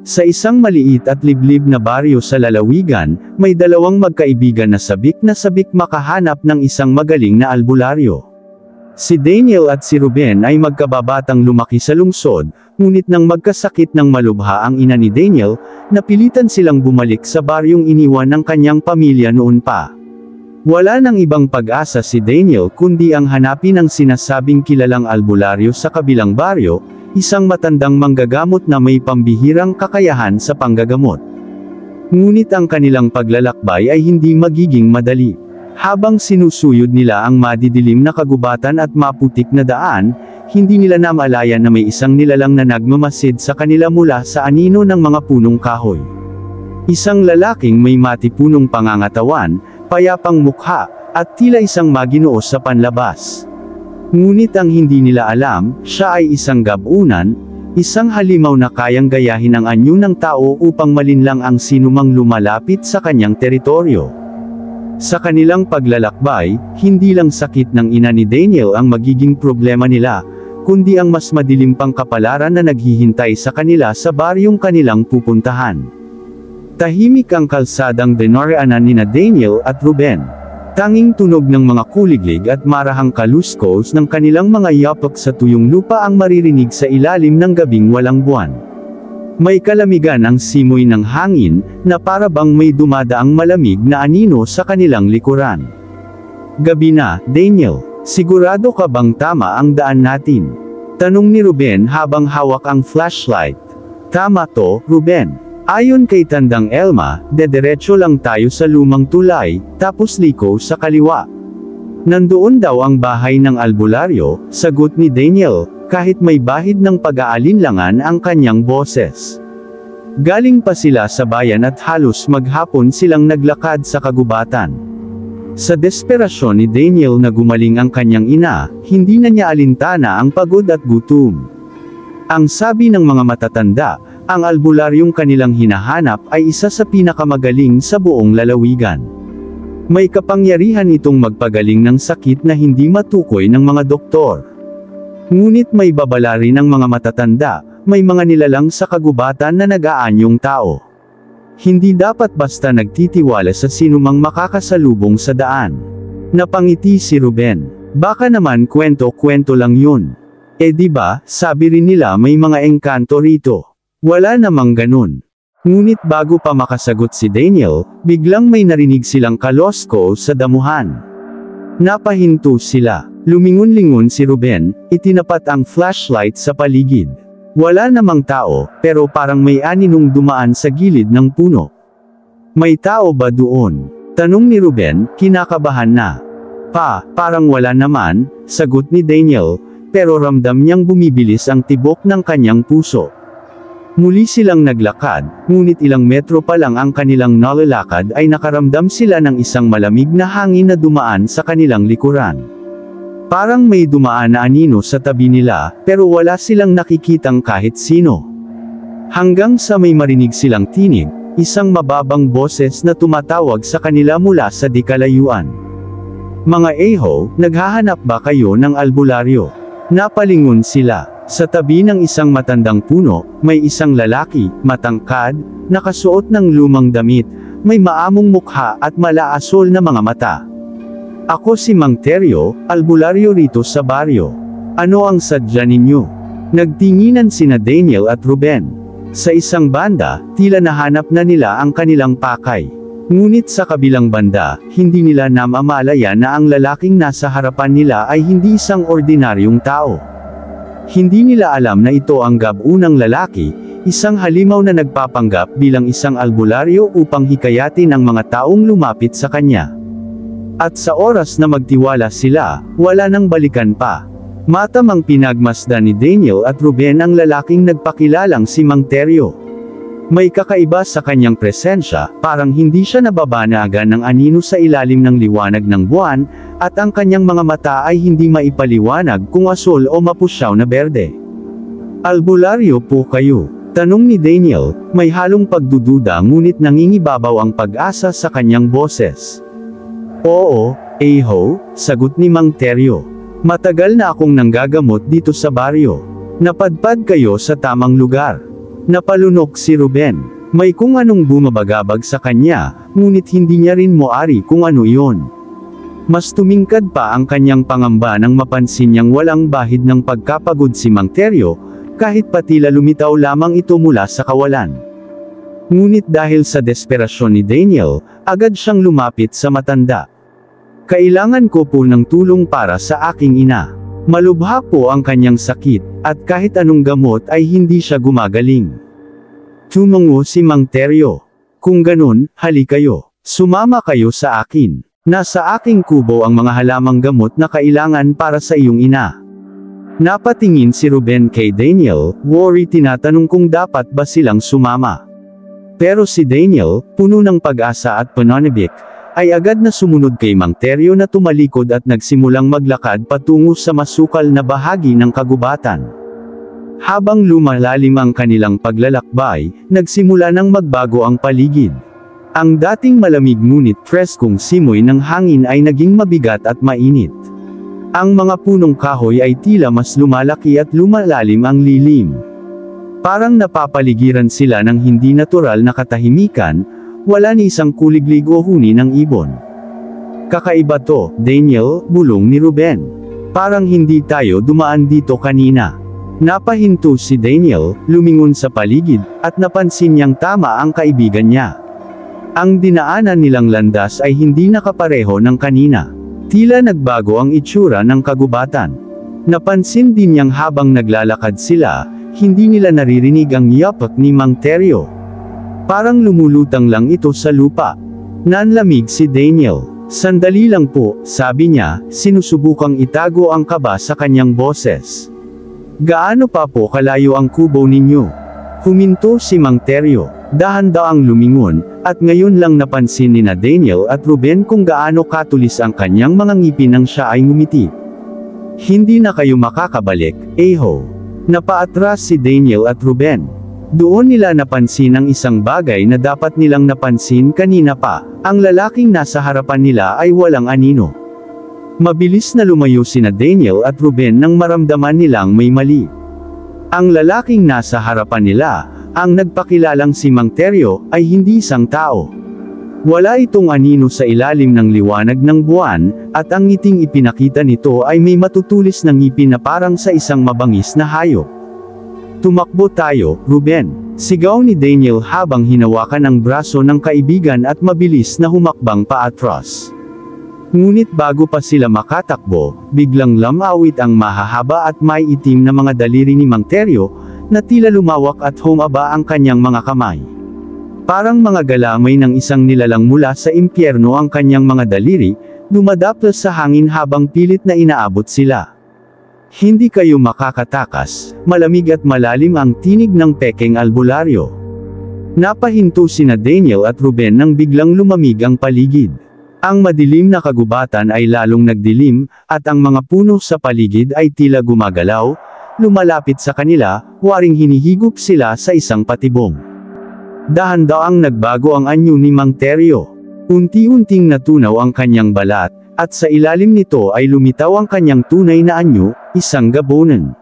Sa isang maliit at liblib na baryo sa lalawigan, may dalawang magkaibigan na sabik makahanap ng isang magaling na albularyo. Si Daniel at si Ruben ay magkababatang lumaki sa lungsod, ngunit nang magkasakit ng malubha ang ina ni Daniel, napilitan silang bumalik sa baryong iniwan ng kanyang pamilya noon pa. Wala nang ibang pag-asa si Daniel kundi ang hanapin ang sinasabing kilalang albularyo sa kabilang baryo, isang matandang manggagamot na may pambihirang kakayahan sa panggagamot. Ngunit ang kanilang paglalakbay ay hindi magiging madali. Habang sinusuyod nila ang madidilim na kagubatan at maputik na daan, hindi nila namalayan na may isang nilalang na nagmamasid sa kanila mula sa anino ng mga punong kahoy. Isang lalaking may matipunong pangangatawan, payapang mukha, at tila isang maginoo sa panlabas. Ngunit ang hindi nila alam, siya ay isang gabunan, isang halimaw na kayang gayahin ang anyo ng tao upang malinlang ang sinumang lumalapit sa kanyang teritoryo. Sa kanilang paglalakbay, hindi lang sakit ng ina ni Daniel ang magiging problema nila, kundi ang mas madilim pang kapalaran na naghihintay sa kanila sa baryong kanilang pupuntahan. Tahimik ang kalsadang dinaraanan nina Daniel at Ruben. Tanging tunog ng mga kuliglig at marahang kaluskos ng kanilang mga yapak sa tuyong lupa ang maririnig sa ilalim ng gabing walang buwan. May kalamigan ang simoy ng hangin, na para bang may dumadaang malamig na anino sa kanilang likuran. Gabi na, Daniel. Sigurado ka bang tama ang daan natin? Tanong ni Ruben habang hawak ang flashlight. Tama to, Ruben. Ayon kay Tandang Elma, dediretso lang tayo sa lumang tulay, tapos liko sa kaliwa. Nandoon daw ang bahay ng albularyo, sagot ni Daniel, kahit may bahid ng pag-aalinlangan ang kanyang boses. Galing pa sila sa bayan at halos maghapon silang naglakad sa kagubatan. Sa desperasyon ni Daniel na gumaling ang kanyang ina, hindi na niya alintana ang pagod at gutom. Ang sabi ng mga matatanda, ang albularyong kanilang hinahanap ay isa sa pinakamagaling sa buong lalawigan. May kapangyarihan itong magpagaling ng sakit na hindi matukoy ng mga doktor. Ngunit may babala rin ng mga matatanda, may mga nilalang sa kagubatan na nag-aanyong tao. Hindi dapat basta nagtitiwala sa sinumang makakasalubong sa daan. Napangiti si Ruben. Baka naman kwento-kwento lang yun. Di ba, sabi rin nila may mga engkanto rito. Wala namang ganun. Ngunit bago pa makasagot si Daniel, biglang may narinig silang kalosko sa damuhan. Napahinto sila. Lumingon-lingon si Ruben, itinapat ang flashlight sa paligid. Wala namang tao, pero parang may aninong dumaan sa gilid ng puno. May tao ba doon? Tanong ni Ruben, kinakabahan na. Parang wala naman, sagot ni Daniel, pero ramdam niyang bumibilis ang tibok ng kanyang puso. Muli silang naglakad, ngunit ilang metro pa lang ang kanilang nalalakad ay nakaramdam sila ng isang malamig na hangin na dumaan sa kanilang likuran. Parang may dumaan na anino sa tabi nila, pero wala silang nakikitang kahit sino. Hanggang sa may marinig silang tinig, isang mababang boses na tumatawag sa kanila mula sa di kalayuan. Mga eho, naghahanap ba kayo ng albularyo? Napalingon sila. Sa tabi ng isang matandang puno, may isang lalaki, matangkad, nakasuot ng lumang damit, may maamong mukha at malaasol na mga mata. Ako si Mang Teryo, albularyo rito sa baryo. Ano ang sadya ninyo? Nagtinginan sina Daniel at Ruben. Sa isang banda, tila nahanap na nila ang kanilang pakay. Ngunit sa kabilang banda, hindi nila namamalayan na ang lalaking nasa harapan nila ay hindi isang ordinaryong tao. Hindi nila alam na ito ang gabunang lalaki, isang halimaw na nagpapanggap bilang isang albularyo upang hikayatin ang mga taong lumapit sa kanya. At sa oras na magtiwala sila, wala nang balikan pa. Matamang pinagmasdan ni Daniel at Ruben ang lalaking nagpakilalang si Mang Teryo. May kakaiba sa kanyang presensya, parang hindi siya nababanagan ng anino sa ilalim ng liwanag ng buwan, at ang kanyang mga mata ay hindi maipaliwanag kung asol o mapusyaw na berde. Albularyo po kayo? Tanong ni Daniel, may halong pagdududa ngunit nangingibabaw ang pag-asa sa kanyang boses. Oo, eho, sagot ni Mang Teryo. Matagal na akong nanggagamot dito sa baryo. Napadpad kayo sa tamang lugar. Napalunok si Ruben. May kung anong bumabagabag sa kanya, ngunit hindi niya rin moari kung ano iyon. Mas tumingkad pa ang kanyang pangamba nang mapansin niyang walang bahid ng pagkapagod si Mang Teryo, kahit pa tila lumitaw lamang ito mula sa kawalan. Ngunit dahil sa desperasyon ni Daniel, agad siyang lumapit sa matanda. Kailangan ko po ng tulong para sa aking ina. Malubha po ang kanyang sakit, at kahit anong gamot ay hindi siya gumagaling. Tumungo si Mang Teryo. Kung ganun, hali kayo. Sumama kayo sa akin. Nasa aking kubo ang mga halamang gamot na kailangan para sa iyong ina. Napatingin si Ruben kay Daniel, worry tinatanong kung dapat ba silang sumama. Pero si Daniel, puno ng pag-asa at pananabik, ay agad na sumunod kay Mang Teryo na tumalikod at nagsimulang maglakad patungo sa masukal na bahagi ng kagubatan. Habang lumalalim ang kanilang paglalakbay, nagsimula nang magbago ang paligid. Ang dating malamig ngunit preskong simoy ng hangin ay naging mabigat at mainit. Ang mga punong kahoy ay tila mas lumalaki at lumalalim ang lilim. Parang napapaligiran sila ng hindi natural na katahimikan, wala ni isang kuliglig o huni ng ibon. Kakaiba to, Daniel, bulong ni Ruben. Parang hindi tayo dumaan dito kanina. Napahinto si Daniel, lumingon sa paligid, at napansin niyang tama ang kaibigan niya. Ang dinaanan nilang landas ay hindi nakapareho ng kanina. Tila nagbago ang itsura ng kagubatan. Napansin din niyang habang naglalakad sila, hindi nila naririnig ang yapak ni Mang Teryo. Parang lumulutang lang ito sa lupa. Nanlamig si Daniel. Sandali lang po, sabi niya, sinusubukang itago ang kaba sa kanyang boses. Gaano pa po kalayo ang kubo ninyo? Huminto si Mang Teryo. Dahan-daang lumingon, at ngayon lang napansin ni na Daniel at Ruben kung gaano katulis ang kanyang mga ngipin nang siya ay ngumiti. Hindi na kayo makakabalik, eho. Napaatras si Daniel at Ruben. Doon nila napansin ang isang bagay na dapat nilang napansin kanina pa, ang lalaking nasa harapan nila ay walang anino. Mabilis na lumayo sina Daniel at Ruben nang maramdaman nilang may mali. Ang lalaking nasa harapan nila, ang nagpakilalang si Mang Teryo, ay hindi isang tao. Wala itong anino sa ilalim ng liwanag ng buwan, at ang ngiting ipinakita nito ay may matutulis na ngipin na parang sa isang mabangis na hayop. Tumakbo tayo, Ruben. Sigaw ni Daniel habang hinawakan ang braso ng kaibigan at mabilis na humakbang paatras. Ngunit bago pa sila makatakbo, biglang lamawit ang mahahaba at may itim na mga daliri ni Mang Teryo, na tila lumawak at humaba ang kanyang mga kamay. Parang mga galamay ng isang nilalang mula sa impyerno ang kanyang mga daliri, dumadapos sa hangin habang pilit na inaabot sila. Hindi kayo makakatakas, malamig at malalim ang tinig ng pekeng albularyo. Napahinto sina Daniel at Ruben nang biglang lumamig ang paligid. Ang madilim na kagubatan ay lalong nagdilim, at ang mga puno sa paligid ay tila gumagalaw, lumalapit sa kanila, waring hinihigop sila sa isang patibong. Dahan-daang nagbago ang anyo ni Mang Teryo. Unti-unting natunaw ang kanyang balat, at sa ilalim nito ay lumitaw ang kanyang tunay na anyo, isang gabonan.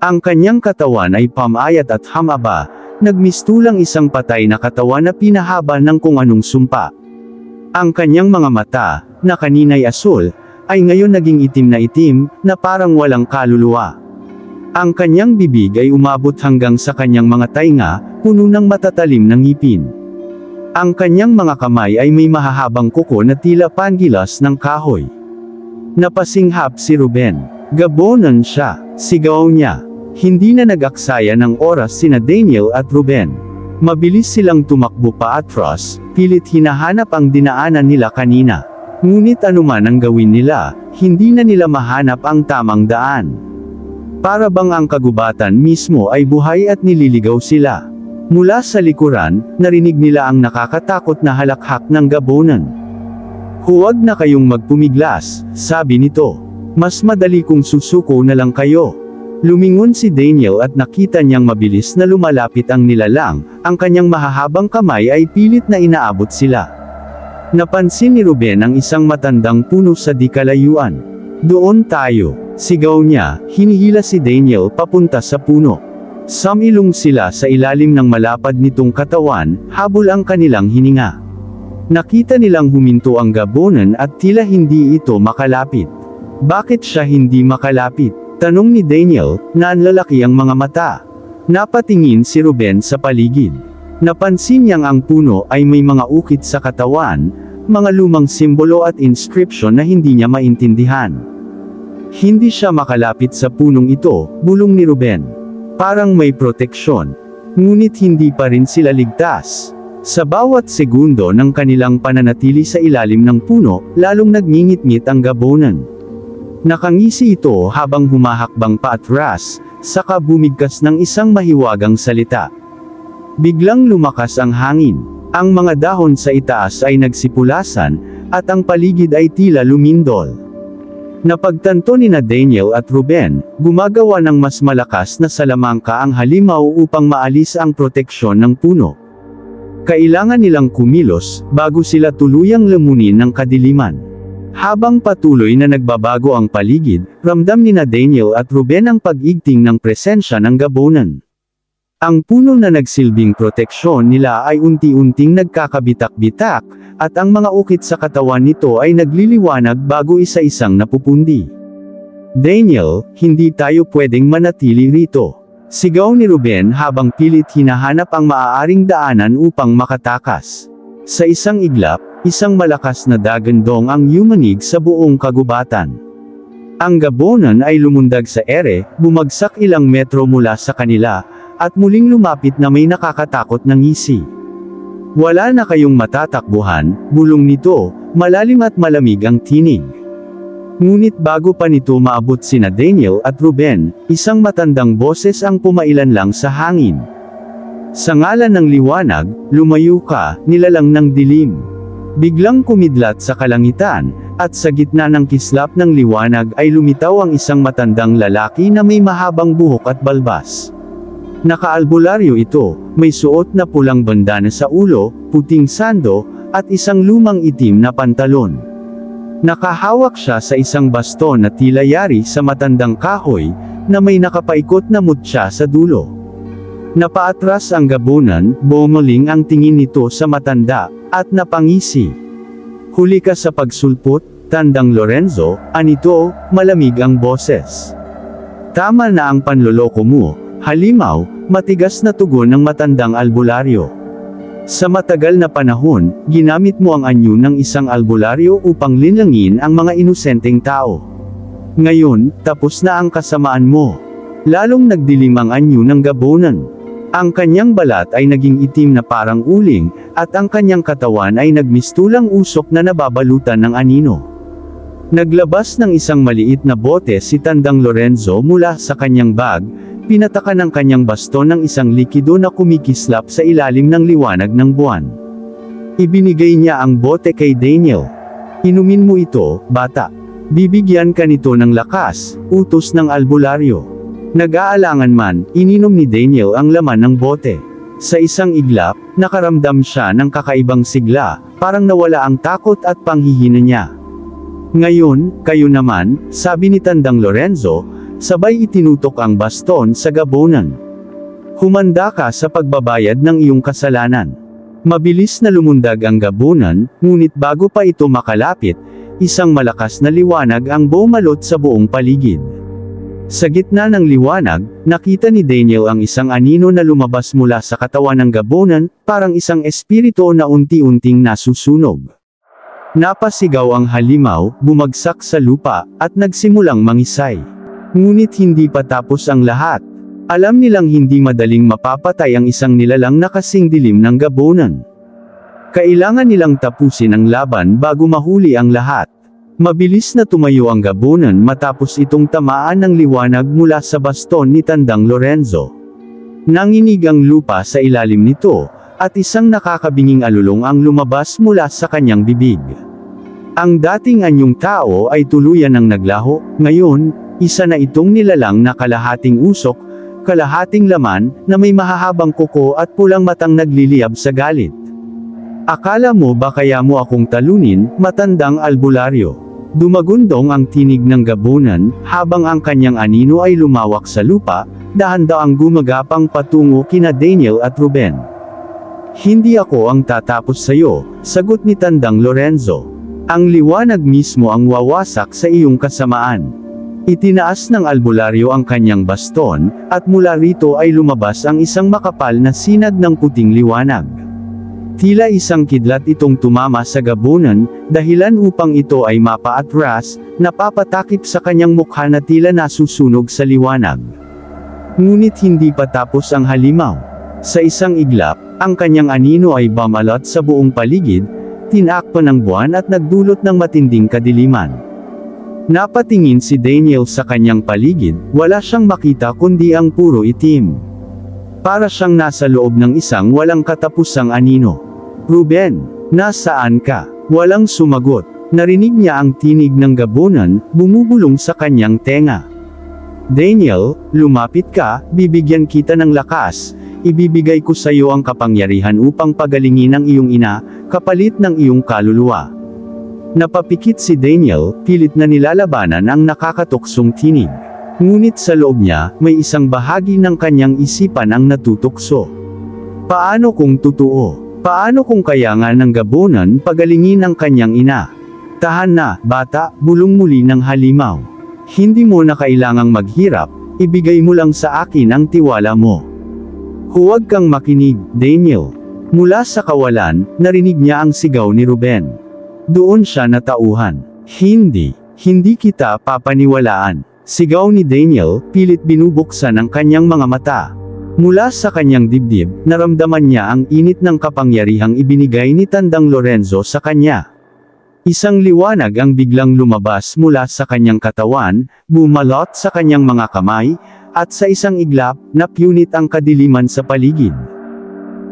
Ang kanyang katawan ay pamayat at hamaba, nagmistulang isang patay na katawan na pinahaba ng kung anong sumpa. Ang kanyang mga mata, na kanina'y asul, ay ngayon naging itim na parang walang kaluluwa. Ang kanyang bibig ay umabot hanggang sa kanyang mga tainga, puno ng matatalim na ngipin. Ang kanyang mga kamay ay may mahahabang kuko na tila pangilas ng kahoy. Napasinghap si Ruben. Gabonan siya, sigaw niya. Hindi na nag-aksaya ng oras sina Daniel at Ruben. Mabilis silang tumakbo paatras, pilit hinahanap ang dinaanan nila kanina. Ngunit anuman ang gawin nila, hindi na nila mahanap ang tamang daan. Para bang ang kagubatan mismo ay buhay at nililigaw sila. Mula sa likuran, narinig nila ang nakakatakot na halakhak ng gabonan. Huwag na kayong magpumiglas, sabi nito. Mas madali kung susuko na lang kayo. Lumingon si Daniel at nakita niyang mabilis na lumalapit ang nilalang, ang kanyang mahahabang kamay ay pilit na inaabot sila. Napansin ni Ruben ang isang matandang puno sa di kalayuan. Doon tayo, sigaw niya, hinihila si Daniel papunta sa puno. Sumilong sila sa ilalim ng malapad nitong katawan, habol ang kanilang hininga. Nakita nilang huminto ang gabonan at tila hindi ito makalapit. Bakit siya hindi makalapit? Tanong ni Daniel, na anlalaki ang mga mata. Napatingin si Ruben sa paligid. Napansin niyang ang puno ay may mga ukit sa katawan, mga lumang simbolo at inscription na hindi niya maintindihan. Hindi siya makalapit sa punong ito, bulong ni Ruben. Parang may proteksyon. Ngunit hindi pa rin sila ligtas. Sa bawat segundo ng kanilang pananatili sa ilalim ng puno, lalong nagngingit-ngit ang gabonan. Nakangisi ito habang humahakbang paatras, saka bumigkas ng isang mahiwagang salita. Biglang lumakas ang hangin. Ang mga dahon sa itaas ay nagsipulasan, at ang paligid ay tila lumindol. Napagtanto ni Daniel at Ruben, gumagawa ng mas malakas na salamangka ang halimaw upang maalis ang proteksyon ng puno. Kailangan nilang kumilos, bago sila tuluyang lamunin ng kadiliman. Habang patuloy na nagbabago ang paligid, ramdam ni Daniel at Ruben ang pag-igting ng presensya ng gabonan. Ang puno na nagsilbing proteksyon nila ay unti-unting nagkakabitak-bitak, at ang mga ukit sa katawan nito ay nagliliwanag bago isa-isang napupundi. Daniel, hindi tayo pwedeng manatili rito. Sigaw ni Ruben habang pilit hinahanap ang maaaring daanan upang makatakas. Sa isang iglap, isang malakas na dagandong ang yumanig sa buong kagubatan. Ang gabonan ay lumundag sa ere, bumagsak ilang metro mula sa kanila, at muling lumapit na may nakakatakot na ngisi. Wala na kayong matatakbuhan, bulong nito, malalim at malamig ang tinig. Ngunit bago pa nito maabot sina Daniel at Ruben, isang matandang boses ang pumailan lang sa hangin. Sa ngalan ng liwanag, lumayo ka, nilalang ng dilim. Biglang kumidlat sa kalangitan, at sa gitna ng kislap ng liwanag ay lumitaw ang isang matandang lalaki na may mahabang buhok at balbas. Nakaalbularyo ito, may suot na pulang bandana sa ulo, puting sando, at isang lumang itim na pantalon. Nakahawak siya sa isang baston na tila yari sa matandang kahoy, na may nakapaikot na mutya sa dulo. Napaatras ang gabonan, bumaling ang tingin nito sa matanda, at napangisi. Huli ka sa pagsulpot, Tandang Lorenzo, anito, malamig ang boses. Tama na ang panloloko mo, halimaw, matigas na tugon ng matandang albularyo. Sa matagal na panahon, ginamit mo ang anyo ng isang albularyo upang linlangin ang mga inosenteng tao. Ngayon, tapos na ang kasamaan mo. Lalong nagdilim ang anyo ng gabonan. Ang kanyang balat ay naging itim na parang uling, at ang kanyang katawan ay nagmistulang usok na nababalutan ng anino. Naglabas ng isang maliit na bote si Tandang Lorenzo mula sa kanyang bag, pinataka ng kanyang baston ng isang likido na kumikislap sa ilalim ng liwanag ng buwan. Ibinigay niya ang bote kay Daniel. Inumin mo ito, bata. Bibigyan ka nito ng lakas, utos ng albularyo. Nag-aalangan man, ininom ni Daniel ang laman ng bote. Sa isang iglap, nakaramdam siya ng kakaibang sigla, parang nawala ang takot at panghihina niya. Ngayon, kayo naman, sabi ni Tandang Lorenzo, sabay itinutok ang baston sa gabonan. Humanda ka sa pagbabayad ng iyong kasalanan. Mabilis na lumundag ang gabonan, ngunit bago pa ito makalapit, isang malakas na liwanag ang bumalot sa buong paligid. Sa gitna ng liwanag, nakita ni Daniel ang isang anino na lumabas mula sa katawan ng gabonan, parang isang espiritu na unti-unting nasusunog. Napasigaw ang halimaw, bumagsak sa lupa, at nagsimulang mangisay. Ngunit hindi pa tapos ang lahat. Alam nilang hindi madaling mapapatay ang isang nilalang na kasing dilim ng gabonan. Kailangan nilang tapusin ang laban bago mahuli ang lahat. Mabilis na tumayo ang gabonan matapos itong tamaan ng liwanag mula sa baston ni Tandang Lorenzo. Nanginig ang lupa sa ilalim nito, at isang nakakabinging alulong ang lumabas mula sa kanyang bibig. Ang dating anyong tao ay tuluyan ng naglaho, ngayon, isa na itong nilalang na kalahating usok, kalahating laman, na may mahahabang kuko at pulang matang nagliliyab sa galit. Akala mo ba kaya mo akong talunin, matandang albularyo? Dumagundong ang tinig ng gabonan, habang ang kanyang anino ay lumawak sa lupa, dahan-daang gumagapang patungo kina Daniel at Ruben. Hindi ako ang tatapos sa'yo, sagot ni Tandang Lorenzo. Ang liwanag mismo ang wawasak sa iyong kasamaan. Itinaas ng albularyo ang kanyang baston, at mula rito ay lumabas ang isang makapal na sinag ng puting liwanag. Tila isang kidlat itong tumama sa gabunan, dahilan upang ito ay mapaatras, napapatakip sa kanyang mukha na tila nasusunog sa liwanag. Ngunit hindi pa tapos ang halimaw. Sa isang iglap, ang kanyang anino ay bumalot sa buong paligid, tinakpan ng buwan at nagdulot ng matinding kadiliman. Napatingin si Daniel sa kanyang paligid, wala siyang makita kundi ang puro itim. Para siyang nasa loob ng isang walang katapusang anino. Ruben, nasaan ka? Walang sumagot. Narinig niya ang tinig ng gabunan, bumubulong sa kanyang tenga. Daniel, lumapit ka, bibigyan kita ng lakas, ibibigay ko sa iyo ang kapangyarihan upang pagalingin ang iyong ina, kapalit ng iyong kaluluwa. Napapikit si Daniel, pilit na nilalabanan ang nakakatuksong tinig. Ngunit sa loob niya, may isang bahagi ng kanyang isipan ang natutukso. Paano kung totoo? Paano kung kaya nga ng gabunan pagalingin ang kanyang ina? Tahan na, bata, bulong muli ng halimaw. Hindi mo na kailangang maghirap, ibigay mo lang sa akin ang tiwala mo. Huwag kang makinig, Daniel. Mula sa kawalan, narinig niya ang sigaw ni Ruben. Doon siya natauhan. Hindi kita papaniwalaan. Sigaw ni Daniel, pilit binubuksan ang kanyang mga mata. Mula sa kanyang dibdib, naramdaman niya ang init ng kapangyarihang ibinigay ni Tandang Lorenzo sa kanya. Isang liwanag ang biglang lumabas mula sa kanyang katawan, bumalot sa kanyang mga kamay, at sa isang iglap, napunit ang kadiliman sa paligid.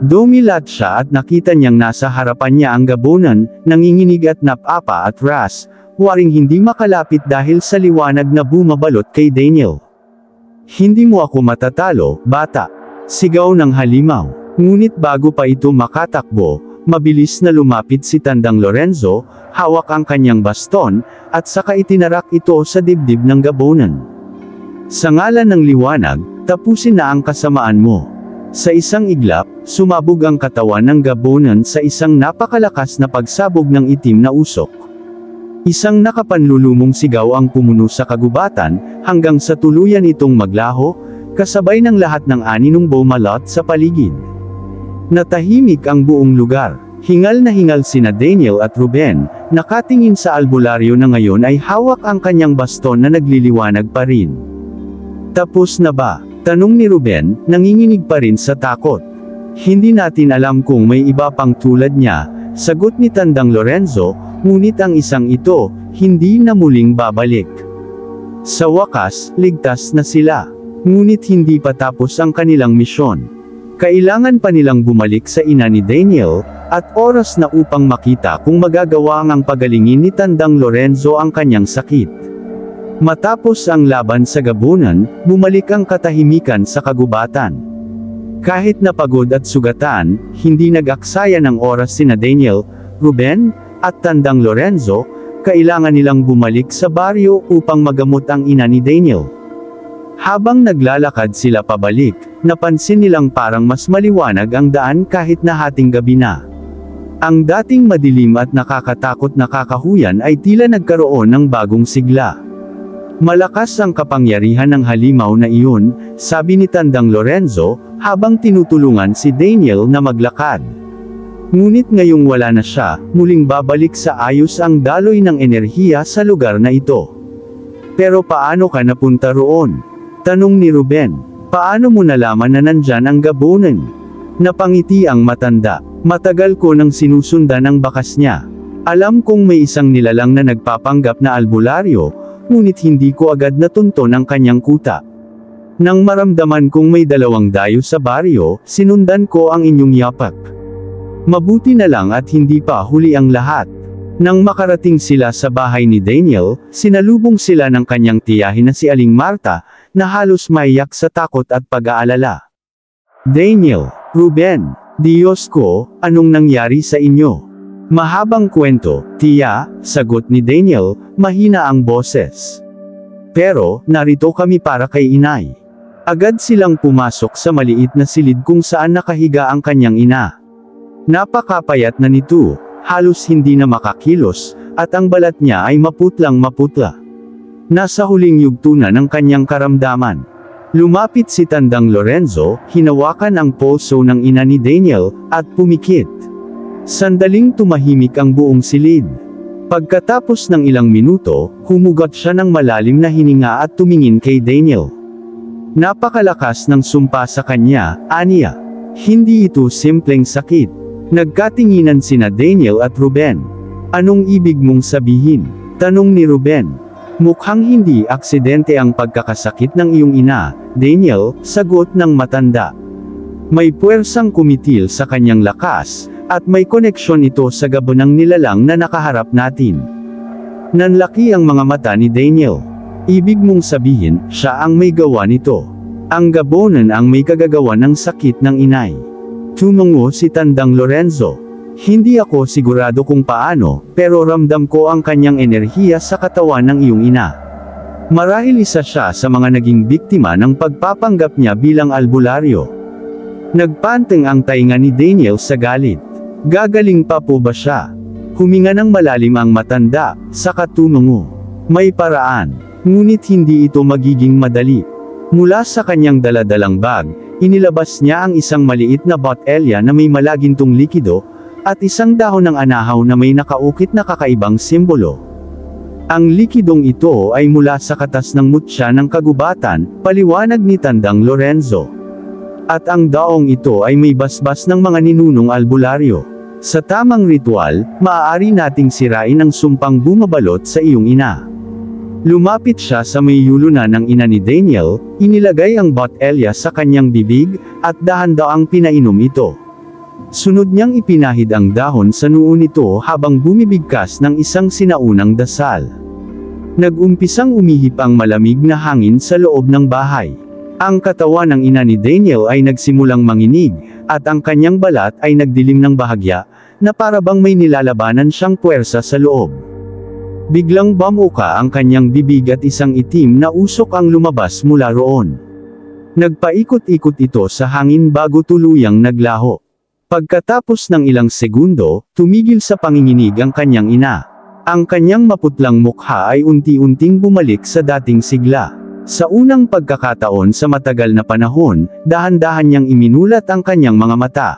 Dumilat siya at nakita niyang nasa harapan niya ang gabunan, nanginginig at napapa-atras, waring hindi makalapit dahil sa liwanag na bumabalot kay Daniel. Hindi mo ako matatalo, bata. Sigaw ng halimaw. Ngunit bago pa ito makatakbo, mabilis na lumapit si Tandang Lorenzo, hawak ang kanyang baston, at saka itinarak ito sa dibdib ng gabunan. Sa ngalan ng liwanag, tapusin na ang kasamaan mo. Sa isang iglap, sumabog ang katawan ng gabunan sa isang napakalakas na pagsabog ng itim na usok. Isang nakapanlulumong sigaw ang pumuno sa kagubatan, hanggang sa tuluyan itong maglaho, kasabay ng lahat ng aninong bumalot sa paligid. Natahimik ang buong lugar. Hingal na hingal sina Daniel at Ruben, nakatingin sa albularyo na ngayon ay hawak ang kanyang baston na nagliliwanag pa rin. Tapos na ba? Tanong ni Ruben, nanginginig pa rin sa takot. Hindi natin alam kung may iba pang tulad niya, sagot ni Tandang Lorenzo, ngunit ang isang ito, hindi na muling babalik. Sa wakas, ligtas na sila. Ngunit hindi pa tapos ang kanilang misyon. Kailangan pa nilang bumalik sa ina ni Daniel, at oras na upang makita kung magagawa ang pagalingin ni Tandang Lorenzo ang kanyang sakit. Matapos ang laban sa gabunan, bumalik ang katahimikan sa kagubatan. Kahit napagod at sugatan, hindi nag-aksaya ng oras sina Daniel, Ruben, at Tandang Lorenzo, kailangan nilang bumalik sa baryo upang magamot ang ina ni Daniel. Habang naglalakad sila pabalik, napansin nilang parang mas maliwanag ang daan kahit na hating gabi na. Ang dating madilim at nakakatakot na kakahuyan ay tila nagkaroon ng bagong sigla. Malakas ang kapangyarihan ng halimaw na iyon, sabi ni Tandang Lorenzo, habang tinutulungan si Daniel na maglakad. Ngunit ngayong wala na siya, muling babalik sa ayos ang daloy ng enerhiya sa lugar na ito. Pero paano ka napunta roon? Tanong ni Ruben. Paano mo nalaman na nandyan ang gabunan? Napangiti ang matanda. Matagal ko nang sinusundan ang bakas niya. Alam kong may isang nilalang na nagpapanggap na albularyo, ngunit hindi ko agad natunton ang kanyang kuta. Nang maramdaman kong may dalawang dayo sa baryo, sinundan ko ang inyong yapak. Mabuti na lang at hindi pa huli ang lahat. Nang makarating sila sa bahay ni Daniel, sinalubong sila ng kanyang tiyahin na si Aling Marta, na halos maiyak sa takot at pag-aalala. Daniel, Ruben, Diyos ko, anong nangyari sa inyo? Mahabang kwento, tiya, sagot ni Daniel, mahina ang boses. Pero, narito kami para kay inay. Agad silang pumasok sa maliit na silid kung saan nakahiga ang kanyang ina. Napakapayat na nito, halos hindi na makakilos, at ang balat niya ay maputlang maputla. Nasa huling yugto na ng kanyang karamdaman. Lumapit si Tandang Lorenzo, hinawakan ang polso ng ina ni Daniel, at pumikit. Sandaling tumahimik ang buong silid. Pagkatapos ng ilang minuto, humugot siya ng malalim na hininga at tumingin kay Daniel. Napakalakas ng sumpa sa kanya, aniya. Hindi ito simpleng sakit. Nagkatinginan sina Daniel at Ruben. Anong ibig mong sabihin? Tanong ni Ruben. Mukhang hindi aksidente ang pagkakasakit ng iyong ina, Daniel, sagot ng matanda. May puwersang kumitil sa kanyang lakas, at may koneksyon ito sa gabonang nilalang na nakaharap natin. Nanlaki ang mga mata ni Daniel. Ibig mong sabihin, siya ang may gawa nito. Ang gabonan ang may kagagawa ng sakit ng inay. Tumungo si Tandang Lorenzo. Hindi ako sigurado kung paano, pero ramdam ko ang kanyang enerhiya sa katawan ng iyong ina. Marahil isa siya sa mga naging biktima ng pagpapanggap niya bilang albularyo. Nagpanteng ang tainga ni Daniel sa galit. Gagaling pa po ba siya? Huminga ng malalim ang matanda, saka tumungo. May paraan, ngunit hindi ito magiging madali. Mula sa kanyang daladalang bag, inilabas niya ang isang maliit na botelya na may malagintong likido, at isang dahon ng anahaw na may nakaukit na kakaibang simbolo. Ang likidong ito ay mula sa katas ng mutya ng kagubatan, paliwanag ni Tandang Lorenzo. At ang daong ito ay may basbas ng mga ninunong albularyo. Sa tamang ritual, maaari nating sirain ang sumpang bumabalot sa iyong ina. Lumapit siya sa may yulunan ng ina ni Daniel, inilagay ang botelya sa kanyang bibig, at dahan-daang pinainom ito. Sunod niyang ipinahid ang dahon sa noo nito habang bumibigkas ng isang sinaunang dasal. Nag-umpisang umihip ang malamig na hangin sa loob ng bahay. Ang katawan ng ina ni Daniel ay nagsimulang manginig, at ang kanyang balat ay nagdilim ng bahagya, na para bang may nilalabanan siyang puwersa sa loob. Biglang bamuka ang kanyang bibig at isang itim na usok ang lumabas mula roon. Nagpaikot-ikot ito sa hangin bago tuluyang naglaho. Pagkatapos ng ilang segundo, tumigil sa panginginig ang kanyang ina. Ang kanyang maputlang mukha ay unti-unting bumalik sa dating sigla. Sa unang pagkakataon sa matagal na panahon, dahan-dahan niyang iminulat ang kanyang mga mata.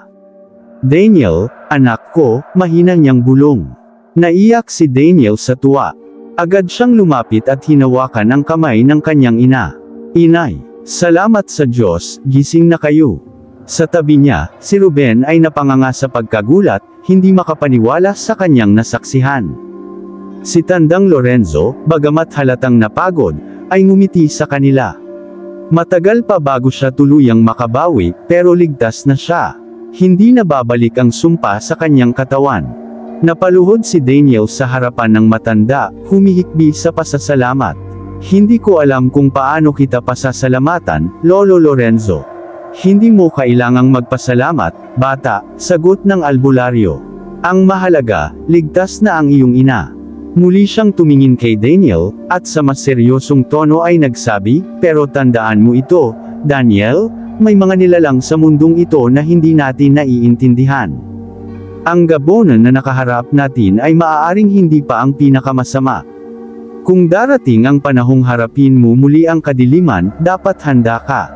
Daniel, anak ko, mahina niyang bulong. Naiyak si Daniel sa tuwa. Agad siyang lumapit at hinawakan ang kamay ng kanyang ina. Inay, salamat sa Diyos, gising na kayo. Sa tabi niya, si Ruben ay napanganga sa pagkagulat, hindi makapaniwala sa kanyang nasaksihan. Si Tandang Lorenzo, bagamat halatang napagod, ay ngumiti sa kanila. Matagal pa bago siya tuluyang makabawi, pero ligtas na siya. Hindi na babalik ang sumpa sa kanyang katawan. Napaluhod si Daniel sa harapan ng matanda, humihikbi sa pasasalamat. Hindi ko alam kung paano kita pasasalamatan, Lolo Lorenzo. Hindi mo kailangang magpasalamat, bata, sagot ng albularyo. Ang mahalaga, ligtas na ang iyong ina. Muli siyang tumingin kay Daniel, at sa mas seryosong tono ay nagsabi, pero tandaan mo ito, Daniel, may mga nilalang sa mundong ito na hindi natin naiintindihan. Ang gabonan na nakaharap natin ay maaaring hindi pa ang pinakamasama. Kung darating ang panahong harapin mo muli ang kadiliman, dapat handa ka.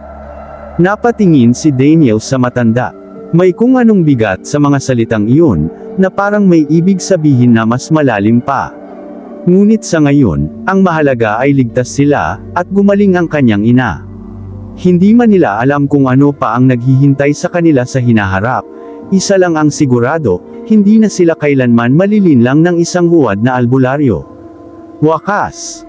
Napatingin si Daniel sa matanda. May kung anong bigat sa mga salitang iyon, na parang may ibig sabihin na mas malalim pa. Ngunit sa ngayon, ang mahalaga ay ligtas sila, at gumaling ang kanyang ina. Hindi man nila alam kung ano pa ang naghihintay sa kanila sa hinaharap. Isa lang ang sigurado, hindi na sila kailanman malilinlang ng isang huwad na albularyo. Wakas!